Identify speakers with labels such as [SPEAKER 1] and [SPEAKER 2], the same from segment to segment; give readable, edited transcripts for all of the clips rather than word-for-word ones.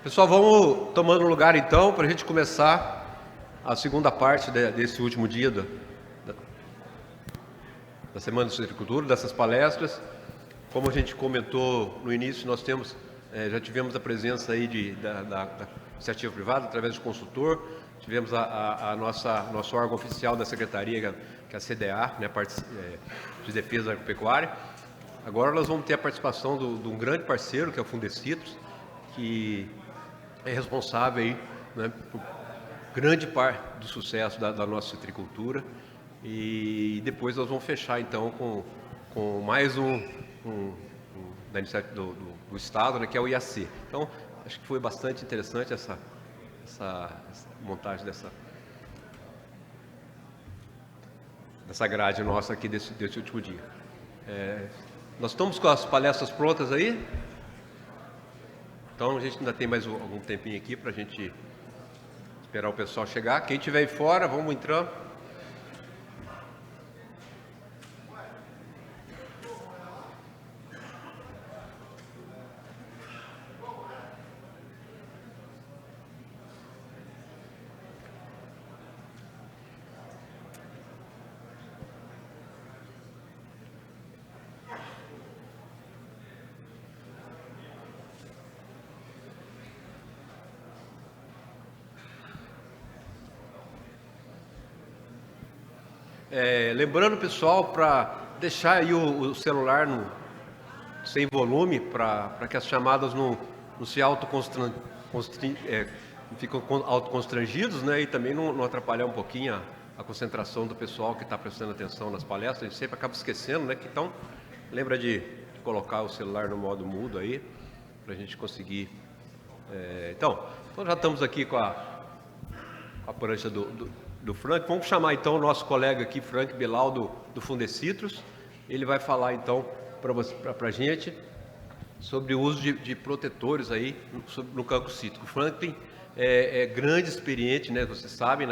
[SPEAKER 1] Pessoal, vamos tomando lugar então para a gente começar a segunda parte desse último dia da Semana de Citricultura, dessas palestras. Como a gente comentou no início, nós temos, já tivemos a presença aí da iniciativa privada através do consultor, tivemos nosso órgão oficial da Secretaria, que é a CDA, né, de Defesa Agropecuária. Agora nós vamos ter a participação de um grande parceiro, que é o Fundecitrus, que é responsável aí, né, por grande parte do sucesso da nossa citricultura. E depois nós vamos fechar então com mais um da iniciativa do Estado, né, que é o IAC. Então, acho que foi bastante interessante essa montagem dessa grade nossa aqui desse último dia. Nós estamos com as palestras prontas aí? Então a gente ainda tem mais algum tempinho aqui para a gente esperar o pessoal chegar. Quem estiver aí fora, vamos entrando. Lembrando, pessoal, para deixar aí o celular sem volume, para que as chamadas não se ficam autoconstrangidos, né? E também não atrapalhar um pouquinho a concentração do pessoal que está prestando atenção nas palestras. A gente sempre acaba esquecendo, né? Então, lembra de colocar o celular no modo mudo aí, para a gente conseguir... Então, já estamos aqui com a prancha do Frank. Vamos chamar então o nosso colega aqui, Frank Bilal, do Fundecitrus. Ele vai falar então para a gente sobre o uso de protetores aí no cancro cítrico. O Frank é grande experiente, né, você sabe,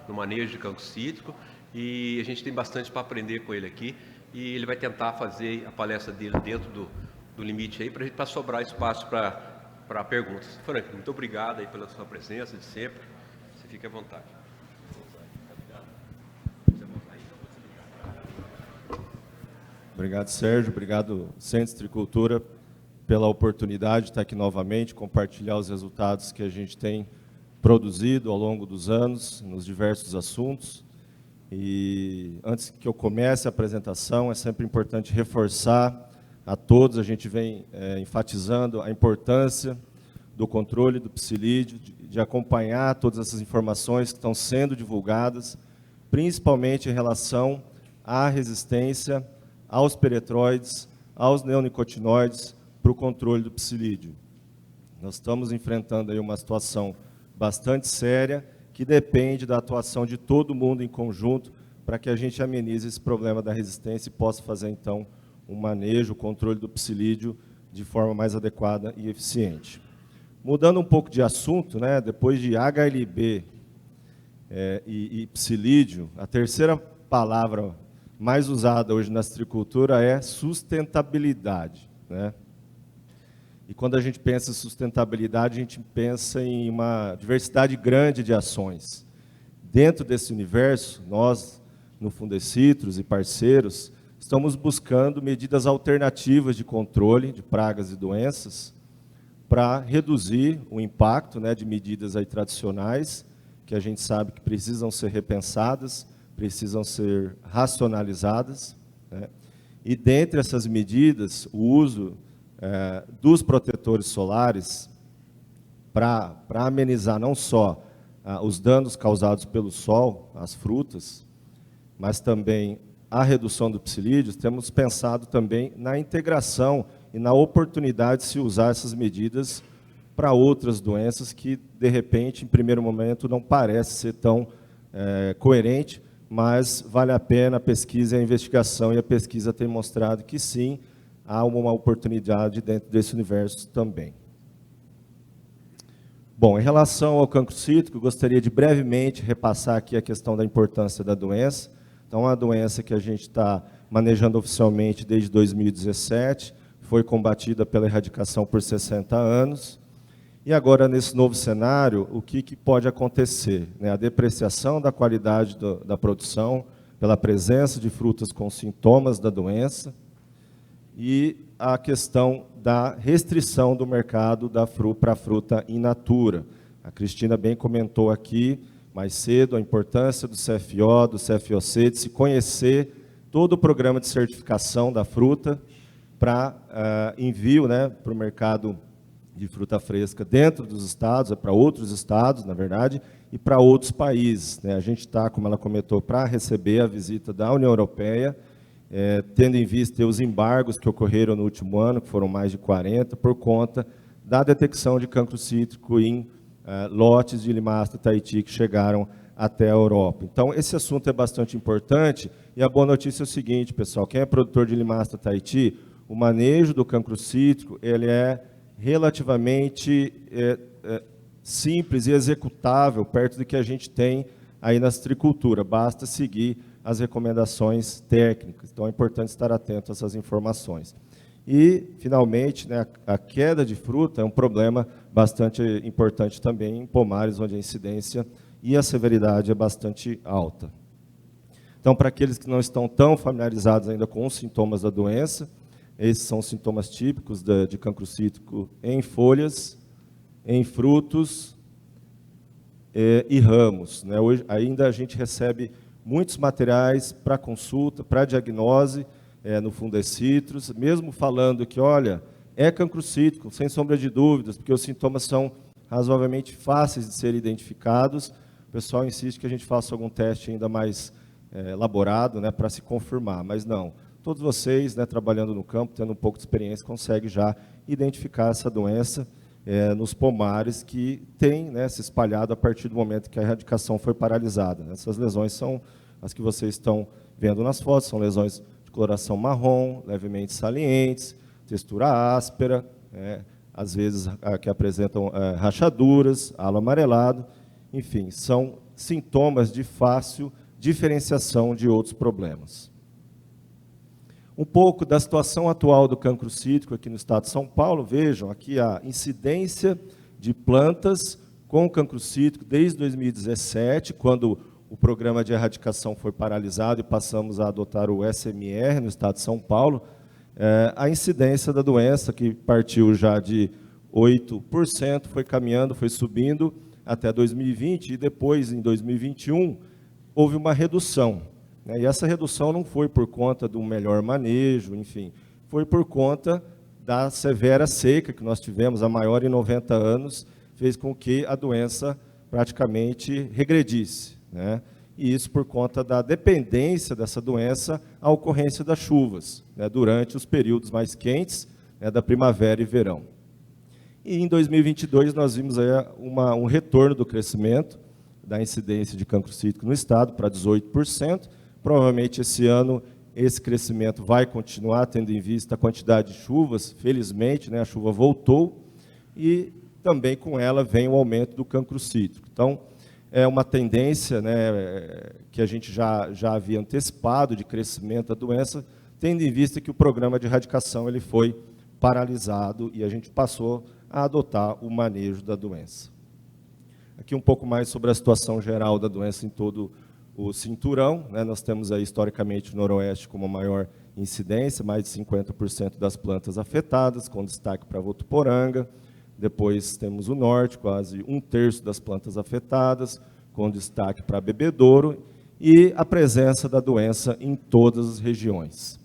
[SPEAKER 1] no manejo de cancro cítrico, e a gente tem bastante para aprender com ele aqui, e ele vai tentar fazer a palestra dele dentro do limite aí, para sobrar espaço para perguntas. Frank, muito obrigado aí pela sua presença de sempre. Você fique à vontade.
[SPEAKER 2] Obrigado, Sérgio. Obrigado, Centro de Citricultura, pela oportunidade de estar aqui novamente, compartilhar os resultados que a gente tem produzido ao longo dos anos, nos diversos assuntos. E antes que eu comece a apresentação, é sempre importante reforçar a todos, a gente vem enfatizando a importância do controle do psilídeo, de acompanhar todas essas informações que estão sendo divulgadas, principalmente em relação à resistência aos peretróides, aos neonicotinoides, para o controle do psilídeo. Nós estamos enfrentando aí uma situação bastante séria, que depende da atuação de todo mundo em conjunto, para que a gente amenize esse problema da resistência e possa fazer, então, um manejo, o controle do psilídeo de forma mais adequada e eficiente. Mudando um pouco de assunto, né, depois de HLB e psilídeo, a terceira palavra mais usada hoje na citricultura é sustentabilidade, né? E quando a gente pensa em sustentabilidade, a gente pensa em uma diversidade grande de ações. Dentro desse universo, nós, no Fundecitrus e parceiros, estamos buscando medidas alternativas de controle de pragas e doenças para reduzir o impacto, né, de medidas aí tradicionais, que a gente sabe que precisam ser repensadas, precisam ser racionalizadas, né? E dentre essas medidas, o uso dos protetores solares para amenizar não só os danos causados pelo sol, as frutas, mas também a redução do psilídeo. Temos pensado também na integração e na oportunidade de se usar essas medidas para outras doenças que, de repente, em primeiro momento, não parece ser tão coerente, mas vale a pena a pesquisa e a investigação, e a pesquisa tem mostrado que sim, há uma oportunidade dentro desse universo também. Bom, em relação ao cancro cítrico, gostaria de brevemente repassar aqui a questão da importância da doença. Então, é uma doença que a gente está manejando oficialmente desde 2017, foi combatida pela erradicação por 60 anos, E agora, nesse novo cenário, o que pode acontecer? Né? A depreciação da qualidade da produção, pela presença de frutas com sintomas da doença, e a questão da restrição do mercado para a fruta in natura. A Cristina bem comentou aqui, mais cedo, a importância do CFO, do CFOC, de se conhecer todo o programa de certificação da fruta para envio, né, para o mercado de fruta fresca dentro dos estados, para outros estados, na verdade, e para outros países. Né? A gente está, como ela comentou, para receber a visita da União Europeia, tendo em vista os embargos que ocorreram no último ano, que foram mais de 40, por conta da detecção de cancro cítrico em lotes de Limastra Tahiti que chegaram até a Europa. Então, esse assunto é bastante importante, e a boa notícia é o seguinte, pessoal, quem é produtor de Limastra Tahiti, o manejo do cancro cítrico, ele é relativamente simples e executável, perto do que a gente tem aí na citricultura, basta seguir as recomendações técnicas. Então, é importante estar atento a essas informações. E, finalmente, né, a queda de fruta é um problema bastante importante também em pomares, onde a incidência e a severidade é bastante alta. Então, para aqueles que não estão tão familiarizados ainda com os sintomas da doença, esses são os sintomas típicos de cancro cítrico em folhas, em frutos e ramos. Né? Hoje, ainda a gente recebe muitos materiais para consulta, para diagnose no Fundecitrus, mesmo falando que, olha, é cancro cítrico, sem sombra de dúvidas, porque os sintomas são razoavelmente fáceis de serem identificados. O pessoal insiste que a gente faça algum teste ainda mais elaborado, né, para se confirmar, mas não. Todos vocês, né, trabalhando no campo, tendo um pouco de experiência, conseguem já identificar essa doença nos pomares que tem, né, se espalhado a partir do momento que a erradicação foi paralisada. Essas lesões são as que vocês estão vendo nas fotos, são lesões de coloração marrom, levemente salientes, textura áspera, às vezes que apresentam rachaduras, halo amarelado, enfim, são sintomas de fácil diferenciação de outros problemas. Um pouco da situação atual do cancro cítrico aqui no estado de São Paulo. Vejam aqui a incidência de plantas com cancro cítrico desde 2017, quando o programa de erradicação foi paralisado e passamos a adotar o SMR no estado de São Paulo. A incidência da doença, que partiu já de 8%, foi caminhando, foi subindo até 2020, e depois, em 2021, houve uma redução. E essa redução não foi por conta do melhor manejo, enfim, foi por conta da severa seca que nós tivemos, a maior em 90 anos, fez com que a doença praticamente regredisse, né? E isso por conta da dependência dessa doença à ocorrência das chuvas, né, durante os períodos mais quentes, né, da primavera e verão. E em 2022 nós vimos aí um retorno do crescimento da incidência de cancro cítrico no estado para 18%. Provavelmente esse ano esse crescimento vai continuar, tendo em vista a quantidade de chuvas. Felizmente, né, a chuva voltou, e também com ela vem o aumento do cancro cítrico. Então, é uma tendência, né, que a gente já havia antecipado de crescimento da doença, tendo em vista que o programa de erradicação ele foi paralisado e a gente passou a adotar o manejo da doença. Aqui um pouco mais sobre a situação geral da doença em todo o cinturão, né? Nós temos aí, historicamente, o noroeste como a maior incidência, mais de 50% das plantas afetadas, com destaque para Votuporanga. Depois temos o norte, quase 1/3 das plantas afetadas, com destaque para Bebedouro, e a presença da doença em todas as regiões.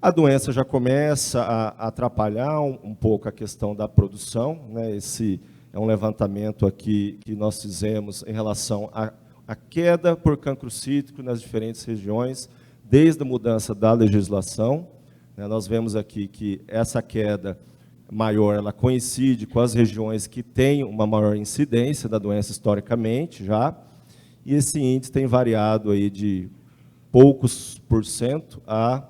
[SPEAKER 2] A doença já começa a atrapalhar um pouco a questão da produção, né? Esse é um levantamento aqui que nós fizemos em relação a queda por cancro cítrico nas diferentes regiões, desde a mudança da legislação. Nós vemos aqui que essa queda maior, ela coincide com as regiões que têm uma maior incidência da doença historicamente já, e esse índice tem variado aí de poucos por cento a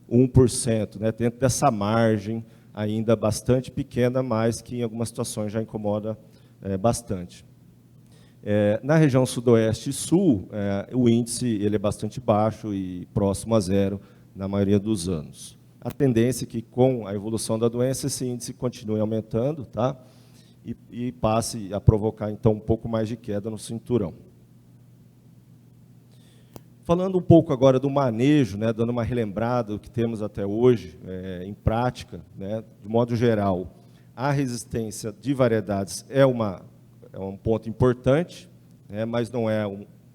[SPEAKER 2] 1%, né, dentro dessa margem ainda bastante pequena, mas que em algumas situações já incomoda bastante. Na região sudoeste e sul, o índice ele é bastante baixo e próximo a zero na maioria dos anos. A tendência é que, com a evolução da doença, esse índice continue aumentando, tá? e passe a provocar, então, um pouco mais de queda no cinturão. Falando um pouco agora do manejo, né, dando uma relembrada do que temos até hoje em prática, né, de modo geral, a resistência de variedades é um ponto importante, né, mas não é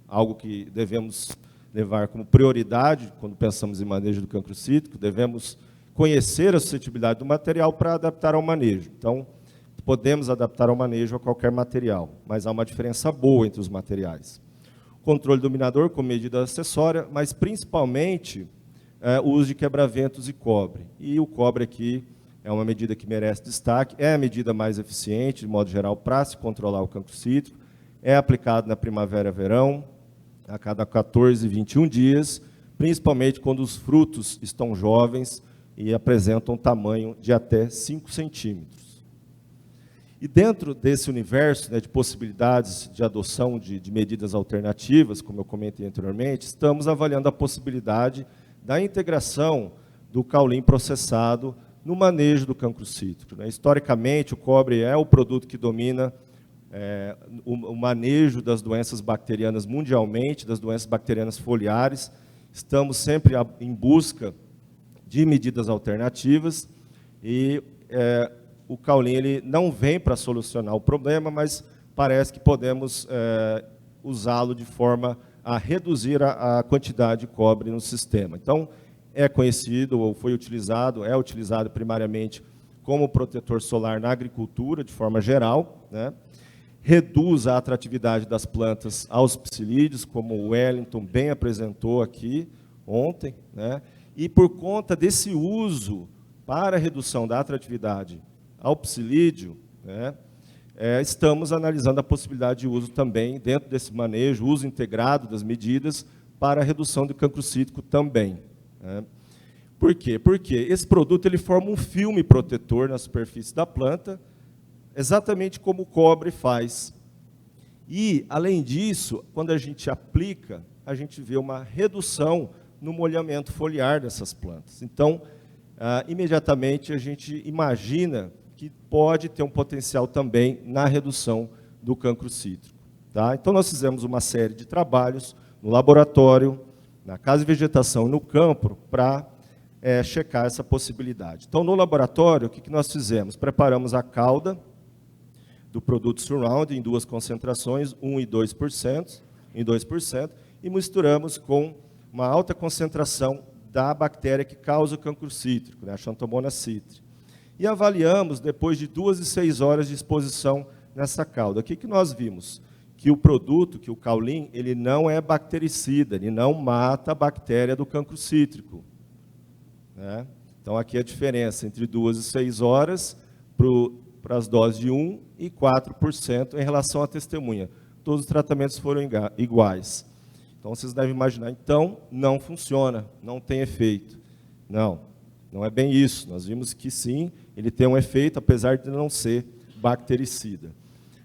[SPEAKER 2] algo que devemos levar como prioridade quando pensamos em manejo do cancro cítrico. Devemos conhecer a suscetibilidade do material para adaptar ao manejo. Então, podemos adaptar ao manejo a qualquer material, mas há uma diferença boa entre os materiais. Controle dominador como medida acessória, mas principalmente o uso de quebra-ventos e cobre. E o cobre aqui é uma medida que merece destaque, é a medida mais eficiente, de modo geral, para se controlar o cancro cítrico, é aplicado na primavera e verão, a cada 14 e 21 dias, principalmente quando os frutos estão jovens e apresentam um tamanho de até 5 centímetros. E dentro desse universo, né, de possibilidades de adoção de medidas alternativas, como eu comentei anteriormente, estamos avaliando a possibilidade da integração do caulim processado no manejo do cancro cítrico, né? Historicamente, o cobre é o produto que domina o manejo das doenças bacterianas mundialmente, das doenças bacterianas foliares. Estamos sempre em busca de medidas alternativas e o caulim ele não vem para solucionar o problema, mas parece que podemos usá-lo de forma a reduzir a quantidade de cobre no sistema. Então, é conhecido ou foi utilizado, é utilizado primariamente como protetor solar na agricultura, de forma geral, né? Reduz a atratividade das plantas aos psilídeos, como o Wellington bem apresentou aqui ontem, né? E por conta desse uso para a redução da atratividade ao psilídeo, né, estamos analisando a possibilidade de uso também, dentro desse manejo, uso integrado das medidas para a redução do cancro cítrico também, né? Por quê? Porque esse produto ele forma um filme protetor na superfície da planta, exatamente como o cobre faz. E, além disso, quando a gente aplica, a gente vê uma redução no molhamento foliar dessas plantas. Então, imediatamente a gente imagina que pode ter um potencial também na redução do cancro cítrico, tá? Então, nós fizemos uma série de trabalhos no laboratório, na casa de vegetação e no campo, para checar essa possibilidade. Então, no laboratório, o que nós fizemos? Preparamos a cauda do produto Surround em 2 concentrações, 1 e 2%, em 2%, e misturamos com uma alta concentração da bactéria que causa o cancro cítrico, né, a Xanthomonas citri. E avaliamos, depois de 2 e 6 horas de exposição nessa cauda. O que nós vimos? Que o produto, que o caulim, ele não é bactericida, ele não mata a bactéria do cancro cítrico, né? Então, aqui a diferença entre 2 e 6 horas para as doses de 1 e 4% em relação à testemunha. Todos os tratamentos foram iguais. Então, vocês devem imaginar, então, não funciona, não tem efeito. Não, não é bem isso. Nós vimos que sim, ele tem um efeito, apesar de não ser bactericida.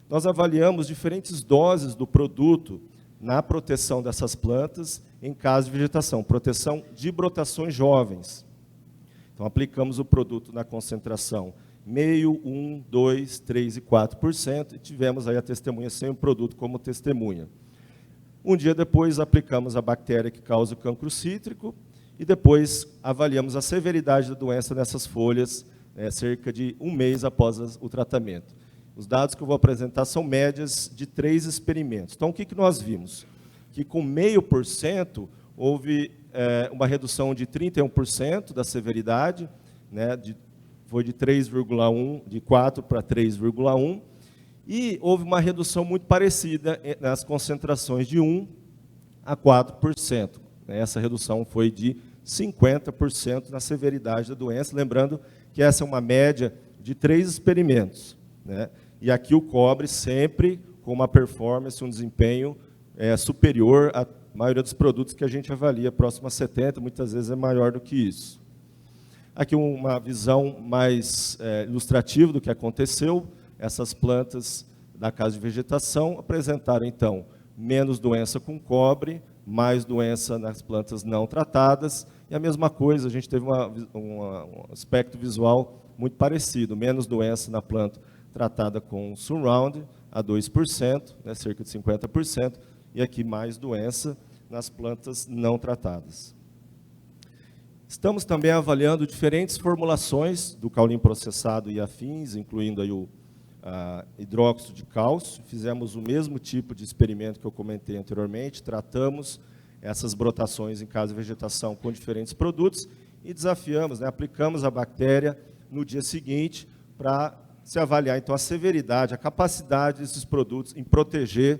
[SPEAKER 2] Nós avaliamos diferentes doses do produto na proteção dessas plantas em caso de vegetação, proteção de brotações jovens. Então, aplicamos o produto na concentração meio, 1, 2, 3 e 4%, e tivemos aí a testemunha sem o produto como testemunha. Um dia depois, aplicamos a bactéria que causa o cancro cítrico, e depois avaliamos a severidade da doença nessas folhas, cerca de 1 mês após o tratamento. Os dados que eu vou apresentar são médias de 3 experimentos. Então, o que nós vimos? Que com 0,5% houve uma redução de 31% da severidade, né, foi de 3,1, de 4 para 3,1, e houve uma redução muito parecida nas concentrações de 1 a 4%. Essa redução foi de 50% na severidade da doença, lembrando que essa é uma média de 3 experimentos, né? E aqui o cobre sempre com uma performance, um desempenho superior à maioria dos produtos que a gente avalia, próximo a 70%, muitas vezes é maior do que isso. Aqui uma visão mais ilustrativa do que aconteceu. Essas plantas da casa de vegetação apresentaram, então, menos doença com cobre, mais doença nas plantas não tratadas, e a mesma coisa, a gente teve um aspecto visual muito parecido, menos doença na planta tratada com Surround a 2%, né, cerca de 50%, e aqui mais doença nas plantas não tratadas. Estamos também avaliando diferentes formulações do caulim processado e afins, incluindo aí o hidróxido de cálcio. Fizemos o mesmo tipo de experimento que eu comentei anteriormente, tratamos essas brotações em caso de vegetação com diferentes produtos e desafiamos, né, aplicamos a bactéria no dia seguinte para se avaliar então a severidade, a capacidade desses produtos em proteger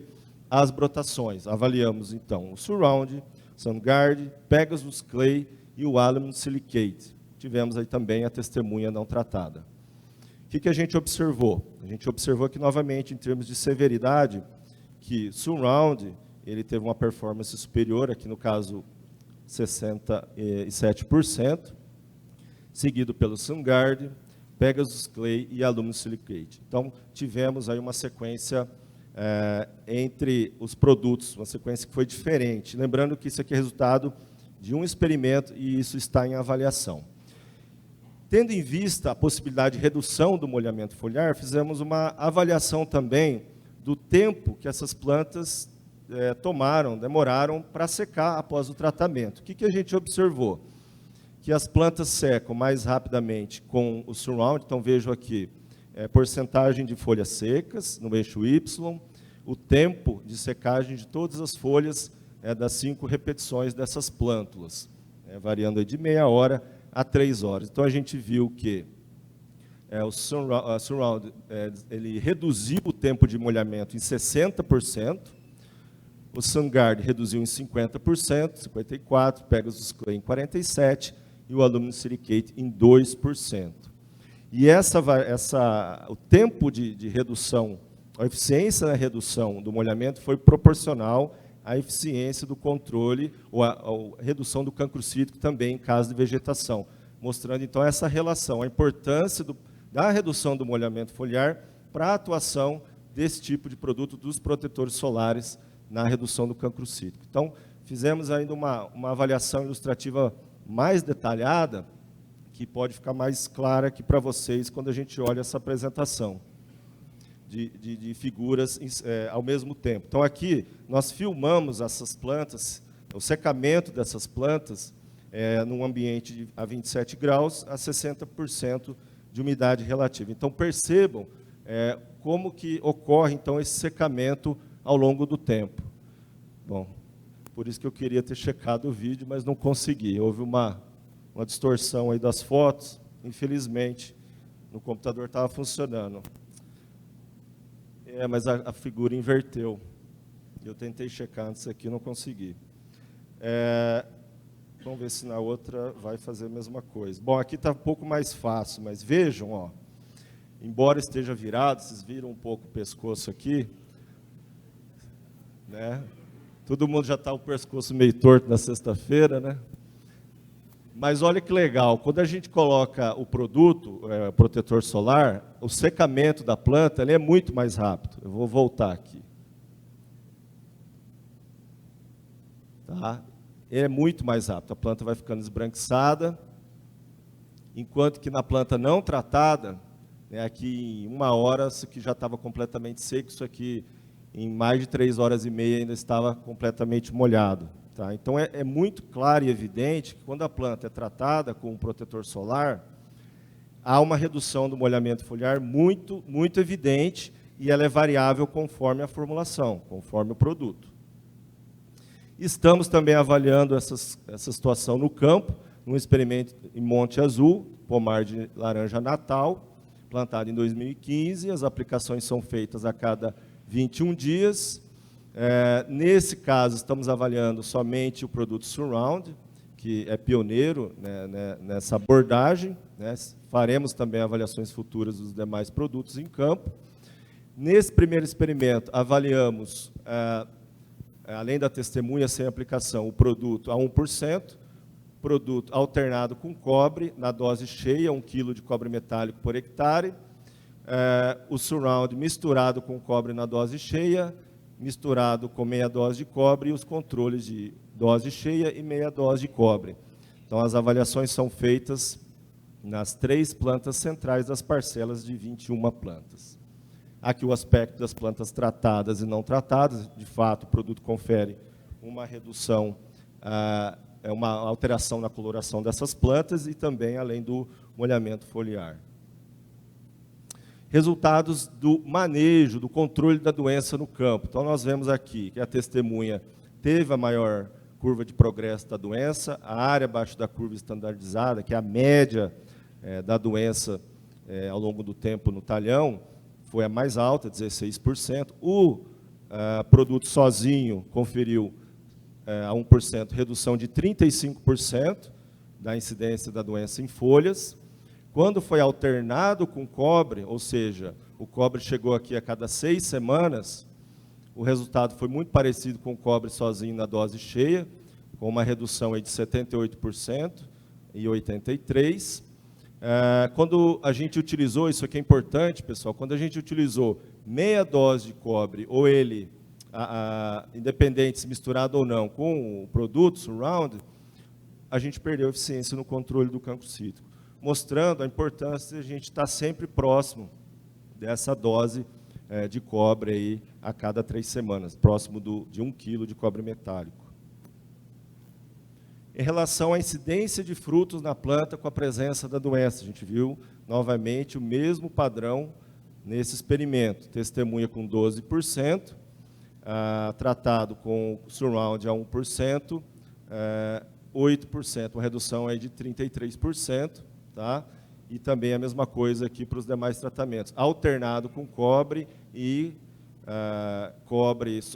[SPEAKER 2] as brotações. Avaliamos então o Surround, SunGuard, Pegasus Clay e o Aluminum Silicate. Tivemos aí também a testemunha não tratada. O que a gente observou? A gente observou que, novamente, em termos de severidade, que Surround ele teve uma performance superior, aqui no caso 67%, seguido pelo SunGuard, Pegasus Clay e Aluminum Silicate. Então, tivemos aí uma sequência entre os produtos, uma sequência que foi diferente. Lembrando que isso aqui é resultado de um experimento e isso está em avaliação. Tendo em vista a possibilidade de redução do molhamento foliar, fizemos uma avaliação também do tempo que essas plantas demoraram para secar após o tratamento. O que a gente observou? Que as plantas secam mais rapidamente com o Surround, então vejo aqui porcentagem de folhas secas no eixo Y, o tempo de secagem de todas as folhas das 5 repetições dessas plântulas, variando aí de meia hora a 3 horas. Então a gente viu que o Surround ele reduziu o tempo de molhamento em 60%, o SunGuard reduziu em 50%, 54%, Pegasus Clay em 47% e o Aluminum Silicate em 2%. E o tempo de redução, a eficiência na redução do molhamento foi proporcional à eficiência do controle ou à redução do cancro cítrico também em caso de vegetação, mostrando então essa relação, a importância da redução do molhamento foliar para a atuação desse tipo de produto dos protetores solares na redução do cancro cítrico. Então, fizemos ainda uma avaliação ilustrativa mais detalhada, que pode ficar mais clara aqui para vocês quando a gente olha essa apresentação de figuras ao mesmo tempo. Então, aqui, nós filmamos essas plantas, o secamento dessas plantas, num ambiente a 27 graus, a 60% de umidade relativa. Então, percebam como que ocorre, então, esse secamento ao longo do tempo. Bom, por isso que eu queria ter checado o vídeo, mas não consegui. Houve uma distorção aí das fotos, infelizmente, no computador estava funcionando. Mas a figura inverteu. Eu tentei checar antes aqui, não consegui. Vamos ver se na outra vai fazer a mesma coisa. Bom, aqui está um pouco mais fácil, mas vejam, ó, embora esteja virado, vocês viram um pouco o pescoço aqui, né? Todo mundo já está o pescoço meio torto na sexta-feira, né? Mas olha que legal, quando a gente coloca o produto, protetor solar, o secamento da planta ele é muito mais rápido. Eu vou voltar aqui. Tá? Ele é muito mais rápido, a planta vai ficando esbranquiçada, enquanto que na planta não tratada, aqui em 1 hora, isso aqui já estava completamente seco, isso aqui em mais de 3 horas e meia ainda estava completamente molhado. Tá? Então, é muito claro e evidente que quando a planta é tratada com um protetor solar, há uma redução do molhamento foliar muito, muito evidente e ela é variável conforme a formulação, conforme o produto. Estamos também avaliando essa situação no campo, num experimento em Monte Azul, pomar de laranja natal, plantado em 2015. As aplicações são feitas a cada 21 dias. Nesse caso, estamos avaliando somente o produto Surround, que é pioneiro nessa abordagem. Faremos também avaliações futuras dos demais produtos em campo. Nesse primeiro experimento, avaliamos, além da testemunha sem aplicação, o produto a 1%, produto alternado com cobre, na dose cheia, 1 kg de cobre metálico por hectare, o Surround misturado com cobre na dose cheia, misturado com meia dose de cobre e os controles de dose cheia e meia dose de cobre. Então, as avaliações são feitas nas 3 plantas centrais das parcelas de 21 plantas. Aqui o aspecto das plantas tratadas e não tratadas, de fato, o produto confere uma redução, uma alteração na coloração dessas plantas e também além do molhamento foliar. Resultados do manejo, do controle da doença no campo. Então, nós vemos aqui que a testemunha teve a maior curva de progresso da doença, a área abaixo da curva estandardizada, que é a média da doença ao longo do tempo no talhão, foi a mais alta, 16%. O produto sozinho conferiu a 1%, redução de 35% da incidência da doença em folhas. Quando foi alternado com cobre, ou seja, o cobre chegou aqui a cada 6 semanas, o resultado foi muito parecido com o cobre sozinho na dose cheia, com uma redução aí de 78% e 83%. Quando a gente utilizou, isso aqui é importante, pessoal, quando a gente utilizou meia dose de cobre, ou ele, independente se misturado ou não, com o produto surround, a gente perdeu eficiência no controle do cancro cítrico, mostrando a importância de a gente estar sempre próximo dessa dose de cobre aí a cada 3 semanas, próximo de 1 kg de cobre metálico. Em relação à incidência de frutos na planta com a presença da doença, a gente viu novamente o mesmo padrão nesse experimento. Testemunha com 12%, tratado com surround a 1%, 8%, uma redução aí de 33%. Tá? E também a mesma coisa aqui para os demais tratamentos. Alternado com cobre e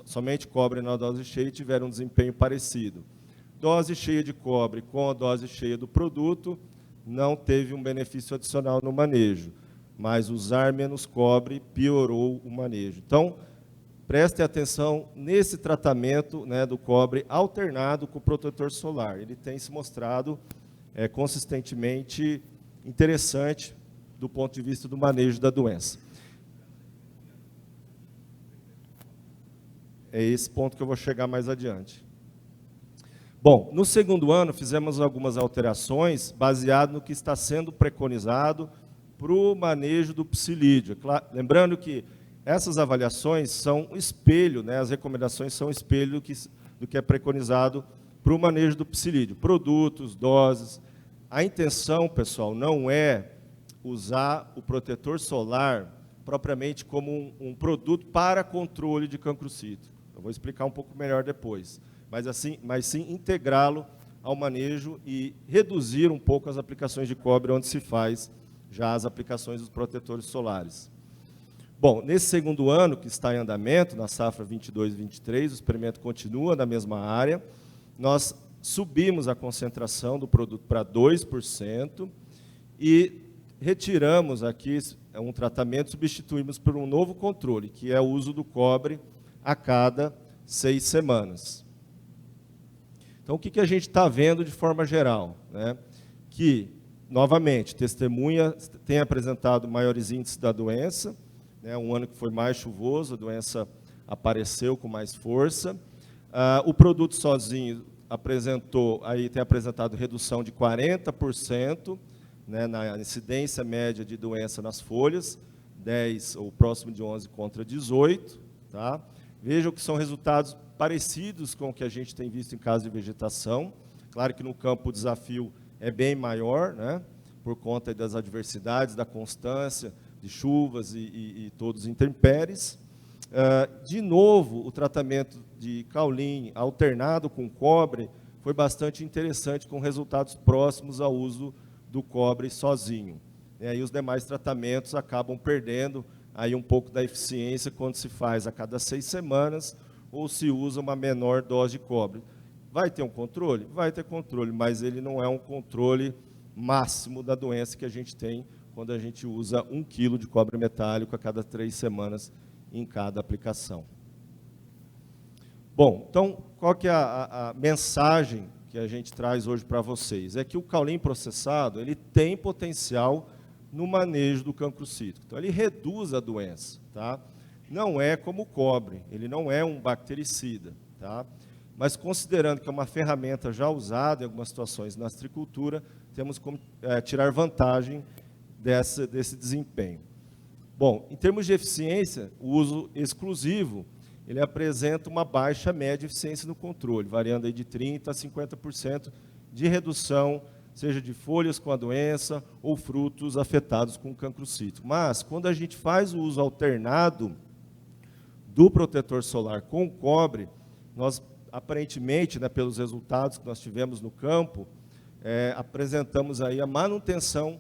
[SPEAKER 2] somente cobre na dose cheia tiveram um desempenho parecido. Dose cheia de cobre com a dose cheia do produto não teve um benefício adicional no manejo, mas usar menos cobre piorou o manejo. Então, prestem atenção nesse tratamento, né, do cobre alternado com o protetor solar. Ele tem se mostrado consistentemente interessante do ponto de vista do manejo da doença. É esse ponto que eu vou chegar mais adiante. Bom, no segundo ano fizemos algumas alterações baseado no que está sendo preconizado para o manejo do psilídeo. Lembrando que essas avaliações são um espelho, né, as recomendações são um espelho do que é preconizado para o manejo do psilídeo. Produtos, doses. A intenção, pessoal, não é usar o protetor solar propriamente como um produto para controle de cancro cítrico. Eu vou explicar um pouco melhor depois. Mas sim integrá-lo ao manejo e reduzir um pouco as aplicações de cobre onde se faz já as aplicações dos protetores solares. Bom, nesse segundo ano que está em andamento, na safra 22/23, o experimento continua na mesma área. Nós subimos a concentração do produto para 2% e retiramos aqui um tratamento, substituímos por um novo controle, que é o uso do cobre a cada 6 semanas. Então, o que a gente está vendo de forma geral? Né? Que, novamente, testemunha tem apresentado maiores índices da doença, né? Um ano que foi mais chuvoso, a doença apareceu com mais força. O produto sozinho tem apresentado redução de 40%, né, na incidência média de doença nas folhas, 10 ou próximo de 11 contra 18. Tá? Vejam que são resultados parecidos com o que a gente tem visto em caso de vegetação. Claro que no campo o desafio é bem maior, né, por conta das adversidades, da constância de chuvas e todos os intempéries. De novo, o tratamento de caulin alternado com cobre foi bastante interessante, com resultados próximos ao uso do cobre sozinho. E os demais tratamentos acabam perdendo aí um pouco da eficiência quando se faz a cada 6 semanas ou se usa uma menor dose de cobre. Vai ter um controle? Vai ter controle, mas ele não é um controle máximo da doença que a gente tem quando a gente usa 1 kg de cobre metálico a cada 3 semanas em cada aplicação. Bom, então, qual que é a mensagem que a gente traz hoje para vocês? É que o caulin processado, ele tem potencial no manejo do cancro cítrico. Então, ele reduz a doença, tá? Não é como o cobre, ele não é um bactericida, tá? Mas considerando que é uma ferramenta já usada em algumas situações na astricultura, temos como tirar vantagem desse desempenho. Bom, em termos de eficiência, o uso exclusivo, ele apresenta uma baixa média eficiência no controle, variando aí de 30% a 50% de redução, seja de folhas com a doença ou frutos afetados com cancro cítrico. Mas, quando a gente faz o uso alternado do protetor solar com cobre, nós, aparentemente, né, pelos resultados que nós tivemos no campo, apresentamos aí a manutenção,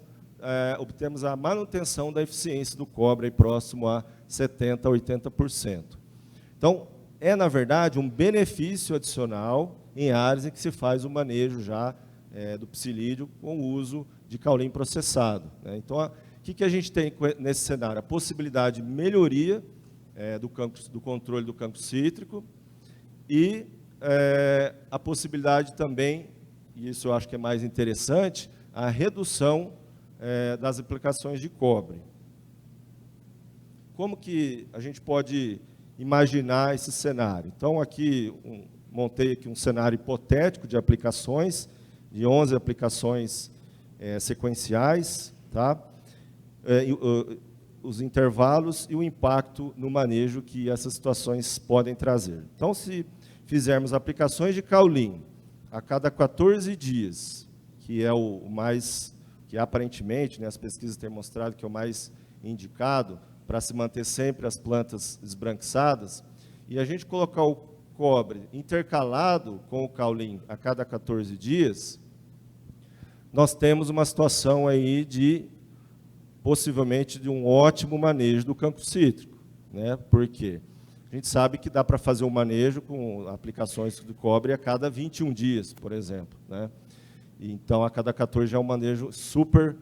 [SPEAKER 2] obtemos a manutenção da eficiência do cobre aí próximo a 70% a 80%. Então, na verdade, um benefício adicional em áreas em que se faz o manejo já do psilídeo com o uso de caulim processado, né? Então, o que a gente tem nesse cenário? A possibilidade de melhoria do controle do cancro cítrico e a possibilidade também, e isso eu acho que é mais interessante, a redução das aplicações de cobre. Como que a gente pode imaginar esse cenário? Então, aqui, montei aqui um cenário hipotético de aplicações, de 11 aplicações sequenciais, tá? Os intervalos e o impacto no manejo que essas situações podem trazer. Então, se fizermos aplicações de caulim a cada 14 dias, que é o mais, que aparentemente, né, as pesquisas têm mostrado que é o mais indicado para se manter sempre as plantas esbranquiçadas, e a gente colocar o cobre intercalado com o caulim a cada 14 dias, nós temos uma situação aí possivelmente de um ótimo manejo do cancro cítrico, né? Por quê? A gente sabe que dá para fazer um manejo com aplicações de cobre a cada 21 dias, por exemplo, né? Então, a cada 14 já é um manejo super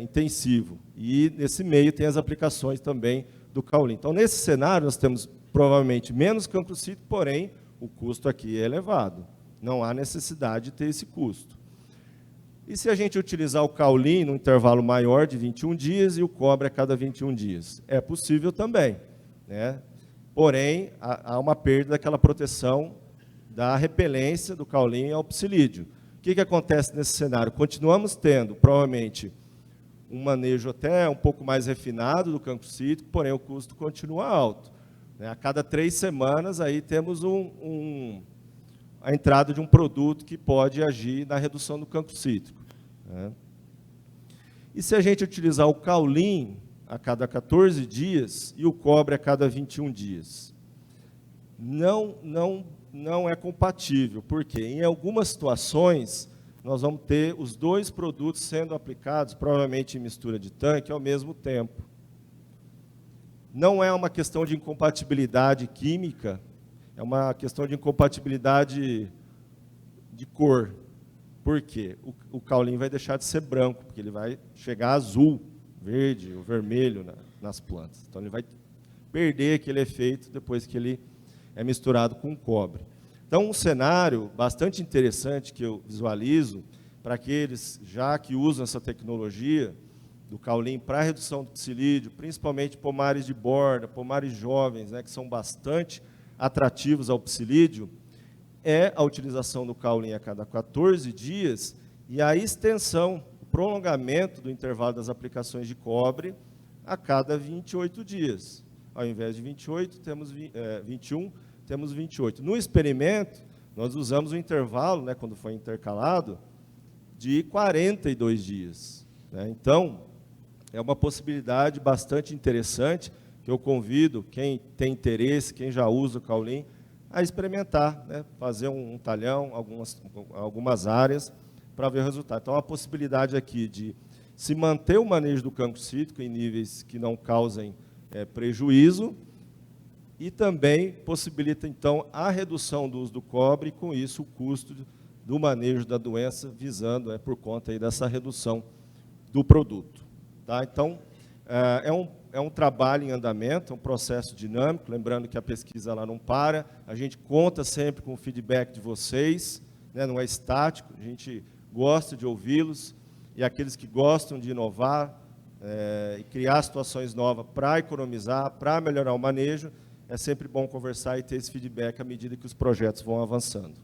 [SPEAKER 2] intensivo. E, nesse meio, tem as aplicações também do caulim. Então, nesse cenário, nós temos, provavelmente, menos cancro cítrico, porém, o custo aqui é elevado. Não há necessidade de ter esse custo. E se a gente utilizar o caulim num intervalo maior de 21 dias e o cobre a cada 21 dias? É possível também, né? Porém, há uma perda daquela proteção da repelência do caulim ao psilídeo. O que acontece nesse cenário? Continuamos tendo, provavelmente, um manejo até um pouco mais refinado do cancro cítrico, porém o custo continua alto, né? A cada 3 semanas, aí temos a entrada de um produto que pode agir na redução do cancro cítrico, né? E se a gente utilizar o caulim a cada 14 dias e o cobre a cada 21 dias? Não é compatível, porque em algumas situações nós vamos ter os 2 produtos sendo aplicados, provavelmente em mistura de tanque, ao mesmo tempo. Não é uma questão de incompatibilidade química, é uma questão de incompatibilidade de cor. Por quê? O caulim vai deixar de ser branco, porque ele vai chegar azul, verde ou vermelho nas plantas. Então, ele vai perder aquele efeito depois que ele é misturado com cobre. Então, um cenário bastante interessante que eu visualizo para aqueles já que usam essa tecnologia do caulim para redução do psilídeo, principalmente pomares de borda, pomares jovens, né, que são bastante atrativos ao psilídeo, é a utilização do caulim a cada 14 dias e a extensão, o prolongamento do intervalo das aplicações de cobre a cada 28 dias. Ao invés de 28, temos 21, temos 28. No experimento, nós usamos o intervalo, né, quando foi intercalado, de 42 dias. Né? Então, é uma possibilidade bastante interessante, que eu convido quem tem interesse, quem já usa o caulim, a experimentar, né? Fazer um talhão, algumas áreas, para ver o resultado. Então, a possibilidade aqui de se manter o manejo do cancro cítrico em níveis que não causem prejuízo, e também possibilita, então, a redução do uso do cobre, e, com isso, o custo do manejo da doença, visando, por conta aí dessa redução do produto. Tá? Então, é um trabalho em andamento, é um processo dinâmico, lembrando que a pesquisa ela não para, a gente conta sempre com o feedback de vocês, né, não é estático, a gente gosta de ouvi-los, e aqueles que gostam de inovar e criar situações novas para economizar, para melhorar o manejo, é sempre bom conversar e ter esse feedback à medida que os projetos vão avançando.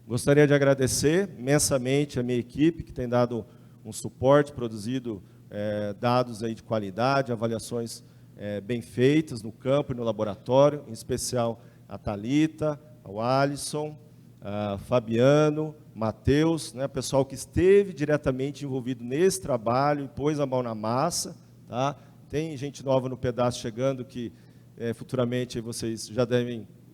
[SPEAKER 2] Gostaria de agradecer imensamente a minha equipe, que tem dado um suporte, produzido dados aí de qualidade, avaliações bem feitas no campo e no laboratório, em especial a Thalita, ao Alisson, a Fabiano, Matheus, né, pessoal que esteve diretamente envolvido nesse trabalho e pôs a mão na massa. Tá? Tem gente nova no pedaço chegando que futuramente vocês já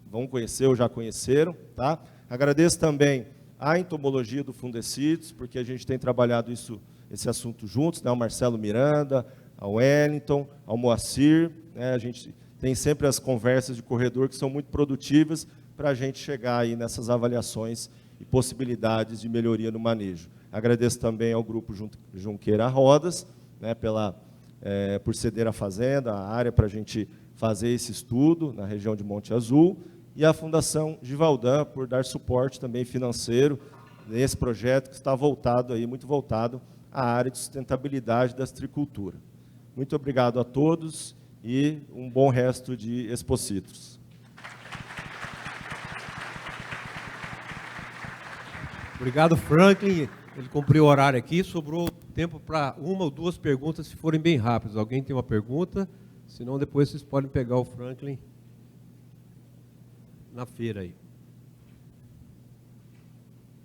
[SPEAKER 2] vão conhecer ou já conheceram. Tá? Agradeço também à entomologia do Fundecidos, porque a gente tem trabalhado esse assunto juntos, né? Ao Marcelo Miranda, ao Wellington, ao Moacir. Né? A gente tem sempre as conversas de corredor que são muito produtivas para a gente chegar aí nessas avaliações e possibilidades de melhoria no manejo. Agradeço também ao Grupo Junqueira Rodas, né, por ceder a fazenda, a área para a gente fazer esse estudo na região de Monte Azul, e a Fundação Givaudan por dar suporte também financeiro nesse projeto que está muito voltado à área de sustentabilidade da citricultura. Muito obrigado a todos e um bom resto de Expocitrus.
[SPEAKER 1] Obrigado, Franklin. Ele cumpriu o horário aqui, sobrou tempo para uma ou duas perguntas, se forem bem rápidas. Alguém tem uma pergunta? Senão, depois vocês podem pegar o Franklin na feira aí.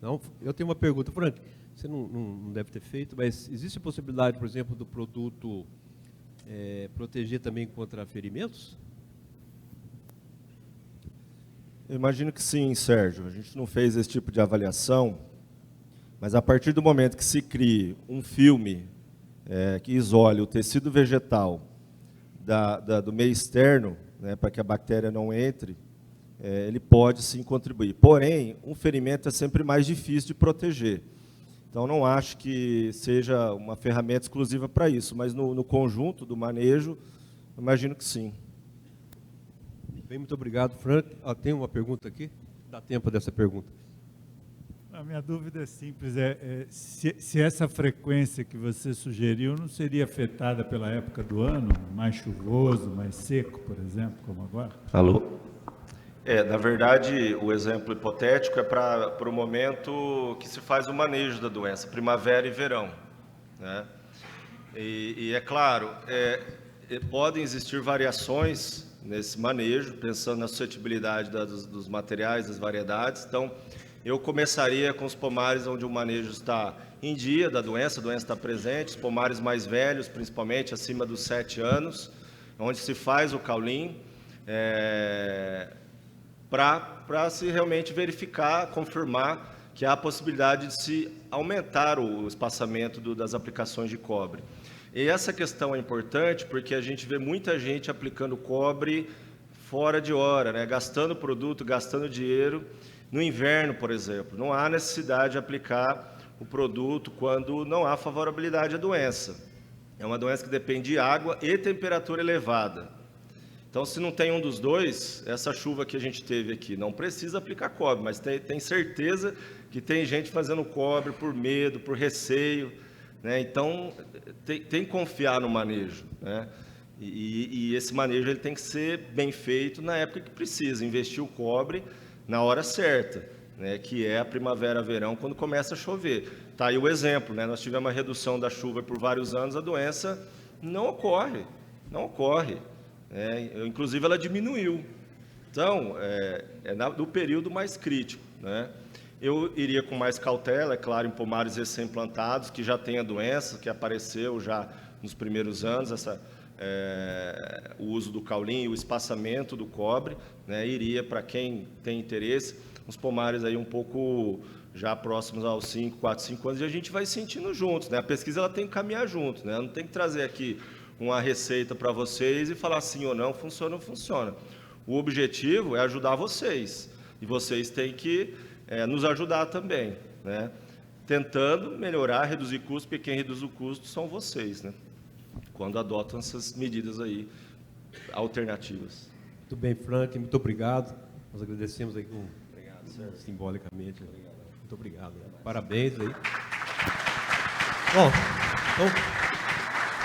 [SPEAKER 1] Não, eu tenho uma pergunta. Franklin, você não deve ter feito, mas existe a possibilidade, por exemplo, do produto proteger também contra ferimentos?
[SPEAKER 2] Eu imagino que sim, Sérgio. A gente não fez esse tipo de avaliação, mas a partir do momento que se crie um filme que isole o tecido vegetal do meio externo, né, para que a bactéria não entre, ele pode sim contribuir. Porém, um ferimento é sempre mais difícil de proteger. Então, não acho que seja uma ferramenta exclusiva para isso, mas no conjunto do manejo, imagino que sim.
[SPEAKER 1] Bem, muito obrigado, Frank. Tem uma pergunta aqui? Dá tempo dessa pergunta.
[SPEAKER 3] A minha dúvida é simples, se essa frequência que você sugeriu não seria afetada pela época do ano, mais chuvoso, mais seco, por exemplo, como agora?
[SPEAKER 2] Alô? Na verdade, o exemplo hipotético é para o momento que se faz o manejo da doença, primavera e verão. Né? E é claro, podem existir variações nesse manejo, pensando na suscetibilidade dos materiais, das variedades. Então, eu começaria com os pomares onde o manejo está em dia da doença, a doença está presente, os pomares mais velhos, principalmente acima dos 7 anos, onde se faz o caulim, para se realmente verificar, confirmar que há a possibilidade de se aumentar o espaçamento das aplicações de cobre. E essa questão é importante porque a gente vê muita gente aplicando cobre fora de hora, né? Gastando produto, gastando dinheiro. No inverno, por exemplo, não há necessidade de aplicar o produto quando não há favorabilidade à doença. É uma doença que depende de água e temperatura elevada. Então, se não tem um dos dois, essa chuva que a gente teve aqui, não precisa aplicar cobre, mas tem certeza que tem gente fazendo cobre por medo, por receio, né? Então, tem que confiar no manejo, né? E esse manejo ele tem que ser bem feito na época que precisa, investir o cobre na hora certa, né? Que é a primavera, verão, quando começa a chover. Tá aí o exemplo, né? Nós tivemos uma redução da chuva por vários anos, a doença não ocorre. Inclusive, ela diminuiu. Então, do período mais crítico, né? Eu iria com mais cautela, é claro, em pomares recém-plantados, que já tem a doença, que apareceu já nos primeiros anos, o uso do caulim e o espaçamento do cobre, né? Iria, para quem tem interesse, uns pomares aí um pouco já próximos aos 4, 5 anos, e a gente vai sentindo juntos, né? A pesquisa ela tem que caminhar juntos, né? Não tem que trazer aqui uma receita para vocês e falar sim ou não, funciona ou não funciona. O objetivo é ajudar vocês, e vocês têm que nos ajudar também, né? Tentando melhorar, reduzir custos, porque quem reduz o custo são vocês, né? Quando adotam essas medidas aí alternativas.
[SPEAKER 1] Muito bem, Frank, muito obrigado. Nós agradecemos aí simbolicamente. Obrigado. Muito obrigado. Parabéns aí. Bom, então